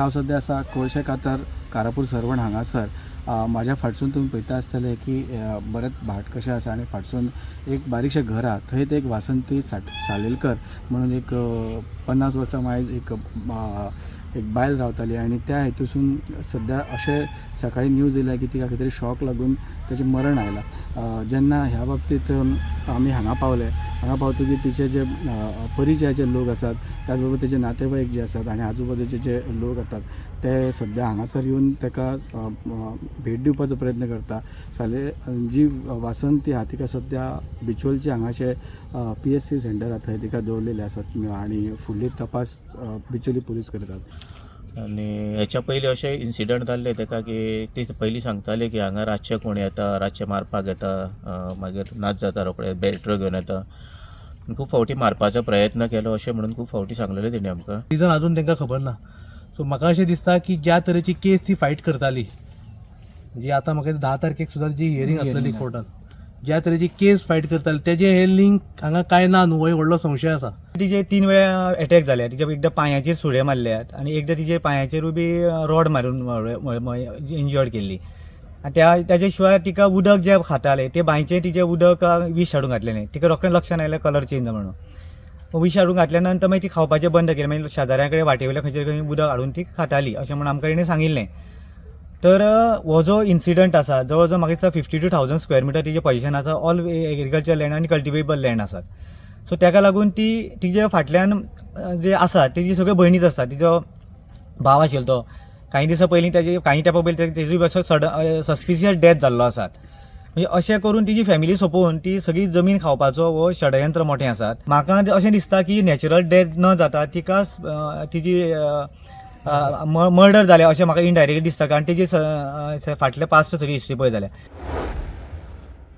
हांव सद्या आसा कोळशे कातर कारापूर सरवण हांगासर म्हाज्या फाटसून तुमी पळयता आसतले की बरेच भाट कशें आसा आनी फाटसून एक बारीकशें घर आहा थंय एक वासंती सालेलकर म्हणून एक 50 वर्सां मायज एक बायल रावताली आनी त्या हेतूसून सद्या अशें सकाळी न्यूज येयल्या की तिका कितें शॉक लागून तेचें मरण आयलां। जेन्ना ह्या बाबतींत आमी हांगा पावतकीर तिचे जे परिचयाचे लोक आसात त्याच बरोबर तेजे नातेवाईक जे आसात आनी आजूबाजूचे जे लोक आसात ते सद्या हांगासर येवन ताका भेट दिवपाचो प्रयत्न करता। जी वासंती आहा तिका सद्या बिचोलचे हांगाचे PSC सेंटर आहा थंय तिका दवरलेले आसात आनी फुडली तपास बिचोली पुलीस करतात। आनी हेच्या पयलीं अशें इन्सिडंट जाल्ले ताका की ती पयलीं सांगताले की हांगा रातचे कोण येता, रातचे मारपाक येता, मागीर नाच जाता रोखडे बॅटऱ्यो घेवन येता, खूब फावटी मारपाचो प्रयत्न केलो अशें म्हणून खूब फावटी सांगलेलें तेणी आमकां। रिजन अजून तांकां खबर ना। सो म्हाका अशें दिसता की ज्या तरेची केस ती फायट करताली, म्हणजे आतां म्हाका 10 तारखेक सुद्दां जी हियरिंग आसतली कोर्टान, ज्या तरेची केस फायट करताली तेजे हे लिंक हांगा काय ना न्हू हो व्हडलो संशय आसा। तिचे 3 वेळा अटॅक जाल्या, तिच्या एकदां पांयाचेर सुळे मारल्यात आनी एकदां तिचे पांयाचेर बी रॉड मारून इंजर्ड केल्ली। आनी त्याच्या शिवाय तिका उदक जे खाताले ते बांयचें तिचें उदक विष हाडून घातलेलें, तिका रोखडें लक्षांत आयलें कलर चेंज म्हणून। विष हाडून घातल्या नंतर मागीर ती खावपाचें बंद केलें, मागीर शेजाऱ्या कडेन वाटेवयल्या खंयच्या उदक हाडून ती खाताली अशें म्हणून आमकां तेणें सांगिल्लें। तर हो जो इन्सिडंट आसा जवळ जवळ म्हाका दिसता 52,000 स्क्वेअर मिटर तिचें पोजिशन आसा, ऑल एग्रीकल्चर लँड आनी कल्टिवेबल लँड आसात। सो ताका लागून ती तिचे फाटल्यान जे आसा तेजी सगळ्यो भयणीच आसता, तिजो भाव आशिल्लो तो काही दिसा पयलीं काही तेंपा पयलीं तेजूय असो सस्पिशियस डेथ जाल्लो आसात। म्हणजे अशें करून तिची फॅमिली सोंपोवन ती सगळी जमीन खावपाचो हो षडयंत्र मोठें आसात। म्हाका अशें दिसता की नॅचरल डेथ न जाता तिका तिची मर्डर जालें अशें म्हाका इनडायरेक्टली दिसता, कारण तेजी फाटले पास्ट सगळी हिस्ट्री पळय जाल्यार।